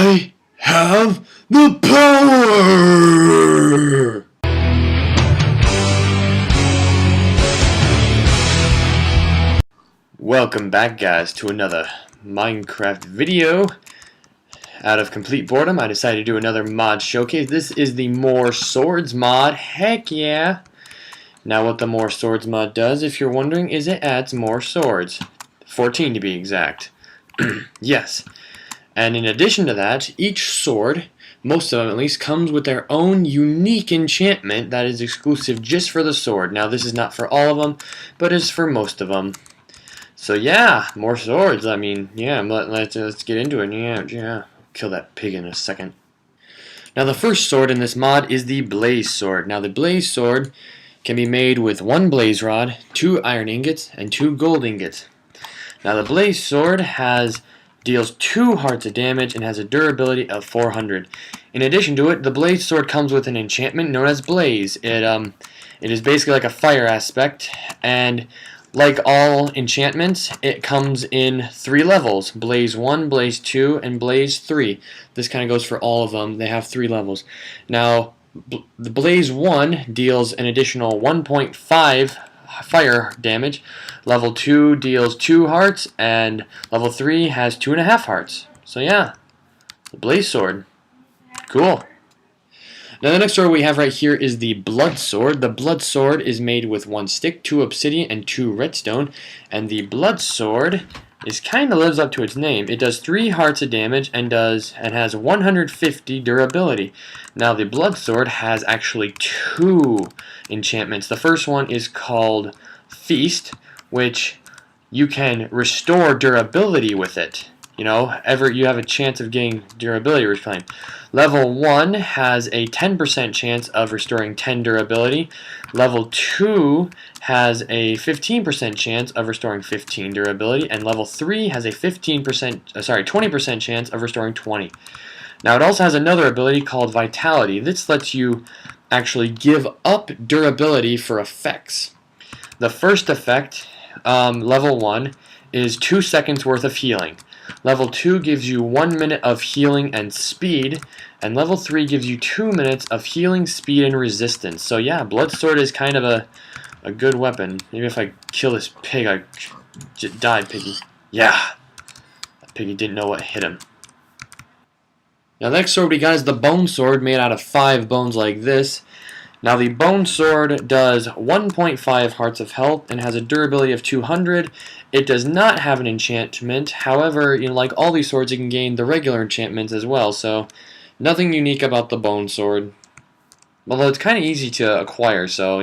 I have the power! Welcome back, guys, to another Minecraft video. Out of complete boredom, I decided to do another mod showcase. This is the More Swords mod. Heck yeah! Now what the More Swords mod does, if you're wondering, is it adds more swords. 14 to be exact. Yes. And in addition to that, each sword, most of them at least, comes with their own unique enchantment that is exclusive just for the sword. Now this is not for all of them, but is for most of them. So yeah, more swords. I mean, yeah, let's get into it. Yeah. Kill that pig in a second. Now the first sword in this mod is the Blaze Sword. Now the Blaze Sword can be made with 1 blaze rod, 2 iron ingots, and 2 gold ingots. Now the Blaze Sword deals 2 hearts of damage and has a durability of 400. In addition to it, the Blaze Sword comes with an enchantment known as Blaze. It is basically like a fire aspect, and like all enchantments, it comes in 3 levels: Blaze 1, Blaze 2, and Blaze 3. This kind of goes for all of them. They have 3 levels. Now, the Blaze 1 deals an additional 1.5 fire damage. Level 2 deals 2 hearts, and level 3 has 2.5 hearts. So yeah, the Blaze Sword. Cool. Now the next sword we have right here is the Bloodsword. The Bloodsword is made with 1 stick, 2 obsidian, and 2 redstone. And the Bloodsword kind of lives up to its name. It does 3 hearts of damage and has 150 durability. Now the Bloodsword has actually 2 enchantments. The first one is called Feast, which you can restore durability with it. You have a chance of getting durability reclaim. Level 1 has a 10% chance of restoring 10 durability. Level 2 has a 15% chance of restoring 15 durability, and level 3 has a 20% chance of restoring 20. Now it also has another ability called Vitality. This lets you actually give up durability for effects. The first effect, level 1, is 2 seconds worth of healing. Level 2 gives you 1 minute of healing and speed, and level 3 gives you 2 minutes of healing, speed, and resistance. So yeah, Bloodsword is kind of a good weapon. Maybe if I kill this pig, I die, piggy. Yeah, that piggy didn't know what hit him. Now the next sword we got is the Bone Sword, made out of 5 bones like this. Now the Bone Sword does 1.5 hearts of health and has a durability of 200. It does not have an enchantment. However, like all these swords, you can gain the regular enchantments as well. So nothing unique about the Bone Sword. Although it's kind of easy to acquire, so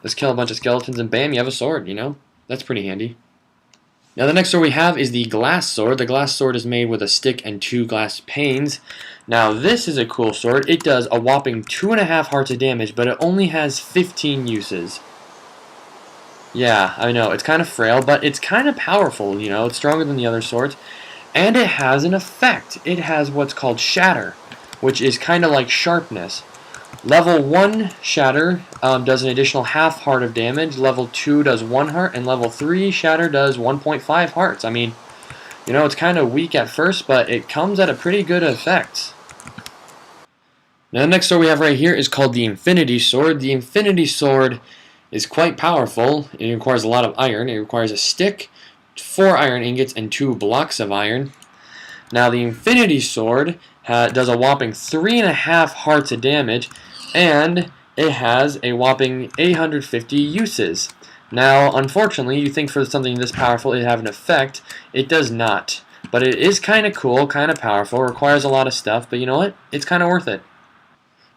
just kill a bunch of skeletons and bam, you have a sword. That's pretty handy. Now the next sword we have is the Glass Sword. The Glass Sword is made with a stick and 2 glass panes. Now this is a cool sword. It does a whopping 2.5 hearts of damage, but it only has 15 uses. Yeah, I know, it's kind of frail, but it's kind of powerful, it's stronger than the other swords. And it has an effect. It has what's called Shatter, which is kind of like Sharpness. Level 1 Shatter does an additional half heart of damage, level 2 does 1 heart, and level 3 Shatter does 1.5 hearts. I mean, it's kind of weak at first, but it comes at a pretty good effect. Now the next sword we have right here is called the Infinity Sword. The Infinity Sword is quite powerful. It requires a lot of iron. It requires a stick, 4 iron ingots, and 2 blocks of iron. Now the Infinity Sword does a whopping 3.5 hearts of damage, and it has a whopping 850 uses. Now, unfortunately, you think for something this powerful it'd have an effect. It does not. But it is kind of cool, kind of powerful, requires a lot of stuff, but you know what? It's kind of worth it.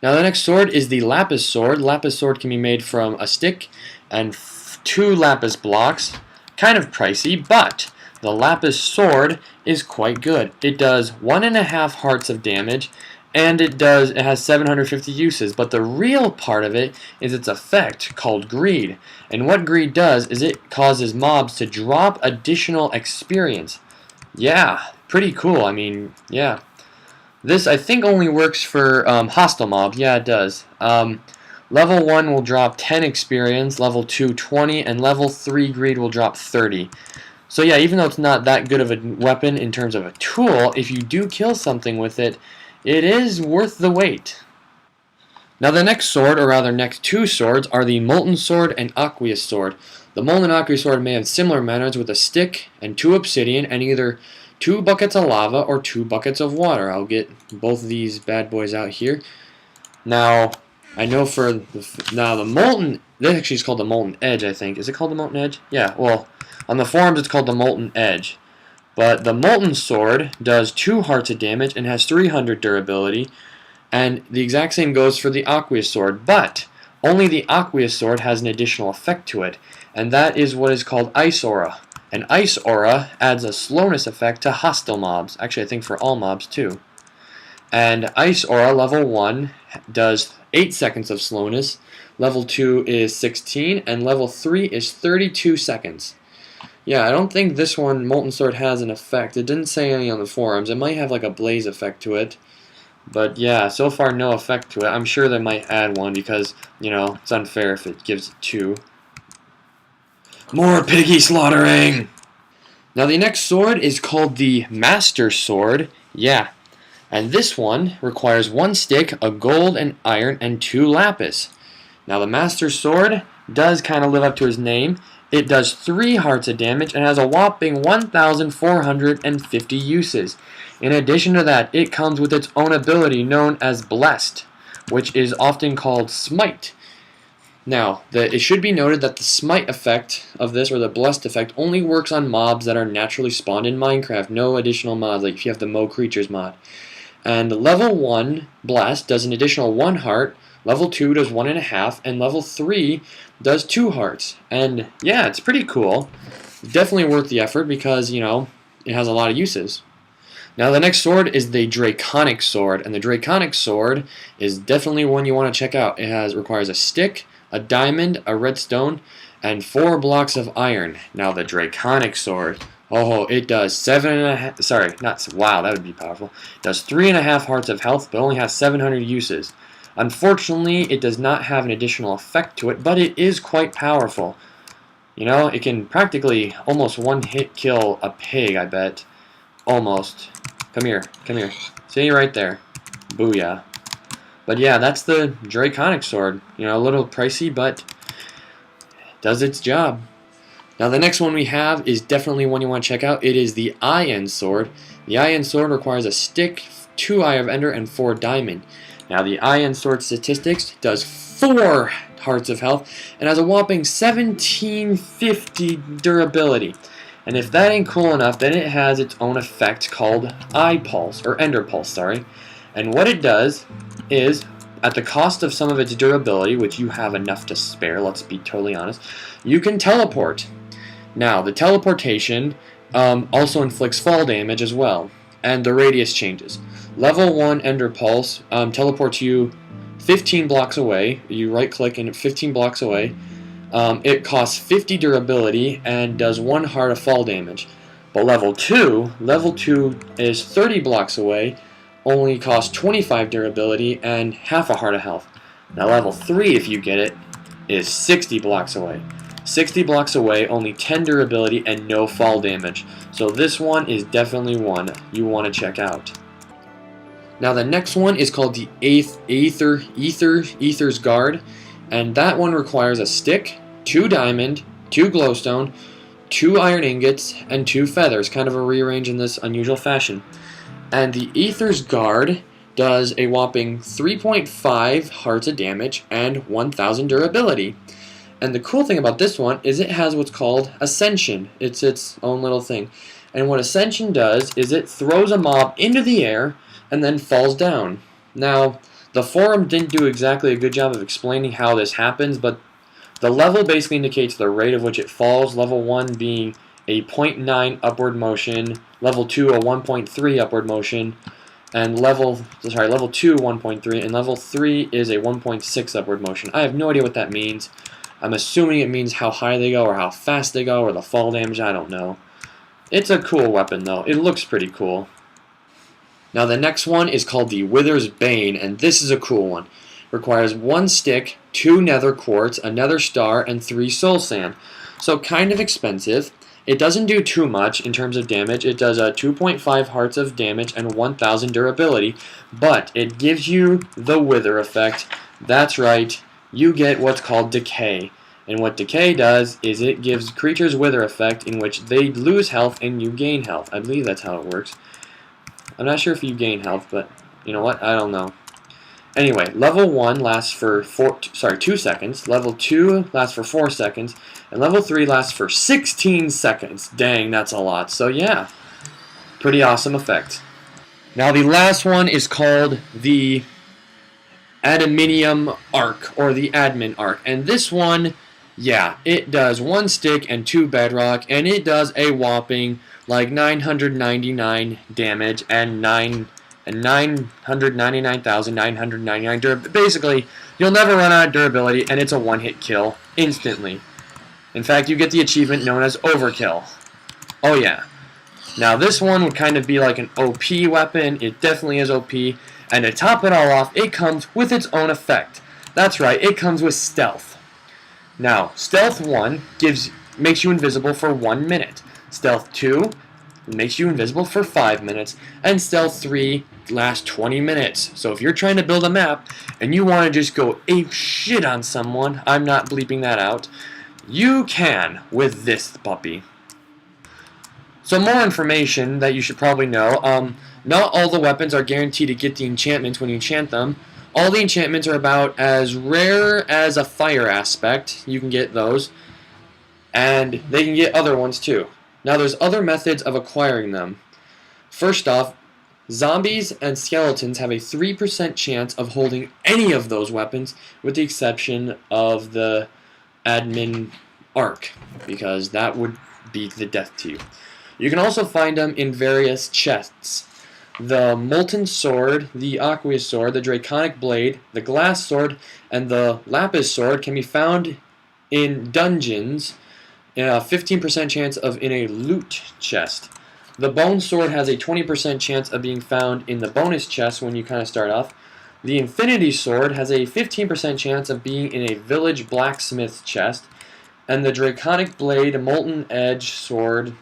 Now the next sword is the Lapis Sword. Lapis Sword can be made from a stick and 2 lapis blocks. Kind of pricey, but the Lapis Sword is quite good. It does 1.5 hearts of damage, and it has 750 uses. But the real part of it is its effect called Greed. And what Greed does is it causes mobs to drop additional experience. Yeah, pretty cool. I mean, yeah. This, I think, only works for hostile mobs. Yeah, it does. Level 1 will drop 10 experience, level 2 20, and level 3 Greed will drop 30. So yeah, even though it's not that good of a weapon in terms of a tool, if you do kill something with it, it is worth the wait. Now the next sword, or rather next two swords, are the Molten Sword and Aqua Sword. The Molten Aqua Sword may have similar manners with a stick and 2 obsidian and either 2 buckets of lava or 2 buckets of water. I'll get both of these bad boys out here. Now, I know for the Molten, this actually is called the Molten Edge, I think. Is it called the Molten Edge? Yeah, well, on the forums it's called the Molten Edge. But the Molten Sword does 2 hearts of damage and has 300 durability. And the exact same goes for the Aqua Sword, but only the Aqua Sword has an additional effect to it, and that is what is called Ice Aura. And Ice Aura adds a slowness effect to hostile mobs, actually I think for all mobs too. And Ice Aura level 1 does 8 seconds of slowness, level 2 is 16, and level 3 is 32 seconds. Yeah, I don't think this one, Molten Sword, has an effect. It didn't say any on the forums. It might have like a blaze effect to it. But yeah, so far no effect to it. I'm sure they might add one because, you know, it's unfair if it gives it 2. More piggy slaughtering! Now the next sword is called the Master Sword. Yeah. And this one requires 1 stick, a gold and iron, and 2 lapis. Now the Master Sword does kind of live up to his name. It does 3 hearts of damage and has a whopping 1,450 uses. In addition to that, it comes with its own ability known as Blessed, which is often called Smite. Now, it should be noted that the Smite effect of this, or the Blessed effect, only works on mobs that are naturally spawned in Minecraft. No additional mods, like if you have the Mo Creatures mod. And level 1 Blast does an additional 1 heart, level 2 does 1.5, and level 3 does 2 hearts. And yeah, it's pretty cool. Definitely worth the effort because, you know, it has a lot of uses. Now the next sword is the Draconic Sword, and the Draconic Sword is definitely one you want to check out. It requires a stick, a diamond, a redstone, and 4 blocks of iron. Now the Draconic Sword, oh, it does 7.5, sorry, not, wow, that would be powerful. It does 3.5 hearts of health, but only has 700 uses. Unfortunately, it does not have an additional effect to it, but it is quite powerful. You know, it can practically almost one-hit kill a pig, I bet. Almost. Come here, come here. See right there. Booyah. But yeah, that's the Draconic Sword. You know, a little pricey, but does its job. Now the next one we have is definitely one you want to check out. It is the Iron Sword. The Iron Sword requires a stick, 2 Eye of Ender, and 4 diamond. Now the Iron Sword statistics does 4 hearts of health and has a whopping 1750 durability. And if that ain't cool enough, then it has its own effect called Eye Pulse, or Ender Pulse, sorry. And what it does is, at the cost of some of its durability, which you have enough to spare, let's be totally honest, you can teleport. Now, the teleportation also inflicts fall damage as well, and the radius changes. Level 1 Ender Pulse teleports you 15 blocks away. You right-click and 15 blocks away. It costs 50 durability and does 1 heart of fall damage. But level 2 is 30 blocks away, only costs 25 durability and half a heart of health. Now level 3, if you get it, is 60 blocks away. 60 blocks away, only 10 durability and no fall damage. So this one is definitely one you want to check out. Now the next one is called the Aether's Guard. And that one requires a stick, 2 diamond, 2 glowstone, 2 iron ingots, and 2 feathers, kind of a rearrange in this unusual fashion. And the Aether's Guard does a whopping 3.5 hearts of damage and 1000 durability. And the cool thing about this one is it has what's called Ascension. It's its own little thing. And what Ascension does is it throws a mob into the air and then falls down. Now, the forum didn't do exactly a good job of explaining how this happens, but the level basically indicates the rate of which it falls, level 1 being a 0.9 upward motion, level 2 a 1.3 upward motion, and level 2 1.3, and level 3 is a 1.6 upward motion. I have no idea what that means. I'm assuming it means how high they go or how fast they go or the fall damage, I don't know. It's a cool weapon though, it looks pretty cool. Now the next one is called the Wither's Bane, and this is a cool one. Requires 1 stick, 2 nether quartz, a nether star, and 3 soul sand. So kind of expensive. It doesn't do too much in terms of damage. It does 2.5 hearts of damage and 1,000 durability, but it gives you the wither effect. That's right, you get what's called decay. And what decay does is it gives creatures wither effect in which they lose health and you gain health. I believe that's how it works. I'm not sure if you gain health, but you know what? I don't know. Anyway, level 1 lasts for 2 seconds, level 2 lasts for 4 seconds, and level 3 lasts for 16 seconds. Dang, that's a lot. So yeah, pretty awesome effect. Now the last one is called the Dominium Arc, or the Admin Arc. And this one, yeah, it does 1 stick and 2 bedrock, and it does a whopping like 999 damage and 999,999 durability. Basically, you'll never run out of durability, and it's a one-hit kill instantly. In fact, you get the achievement known as Overkill. Oh yeah. Now this one would kind of be like an OP weapon. It definitely is OP. And to top it all off, it comes with its own effect. That's right, it comes with Stealth. Now, Stealth 1 makes you invisible for 1 minute. Stealth 2 makes you invisible for 5 minutes. And Stealth 3 lasts 20 minutes. So if you're trying to build a map and you want to just go ape shit on someone, I'm not bleeping that out, you can with this puppy. Some more information that you should probably know. Not all the weapons are guaranteed to get the enchantments when you enchant them. All the enchantments are about as rare as a fire aspect. You can get those. And they can get other ones too. Now there's other methods of acquiring them. First off, zombies and skeletons have a 3% chance of holding any of those weapons, with the exception of the Admin Arc, because that would be the death to you. You can also find them in various chests. The Molten Sword, the Aqua Sword, the Draconic Blade, the Glass Sword, and the Lapis Sword can be found in dungeons, a 15% chance of in a loot chest. The Bone Sword has a 20% chance of being found in the bonus chest when you kind of start off. The Infinity Sword has a 15% chance of being in a village blacksmith chest. And the Draconic Blade, Molten Edge Sword,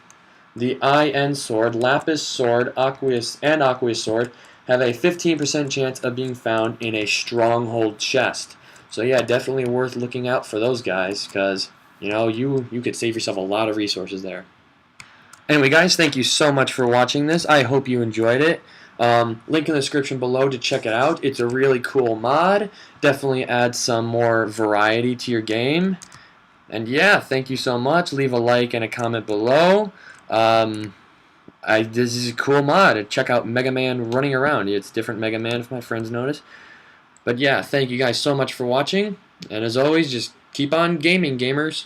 the IN Sword, Lapis Sword, Aqua Sword have a 15% chance of being found in a stronghold chest. So yeah, definitely worth looking out for those guys, because you know you could save yourself a lot of resources there. Anyway guys, thank you so much for watching this. I hope you enjoyed it. Link in the description below to check it out. It's a really cool mod. Definitely adds some more variety to your game. And yeah, thank you so much. Leave a like and a comment below. This is a cool mod. Check out Mega Man running around. It's different Mega Man if my friends notice. But yeah, thank you guys so much for watching. And as always, just keep on gaming, gamers.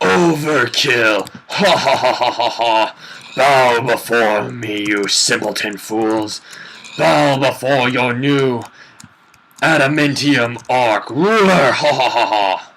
Overkill! Ha ha ha ha ha ha! Bow before me, you simpleton fools! Bow before your new Adamantium Arc ruler! Ha ha ha ha!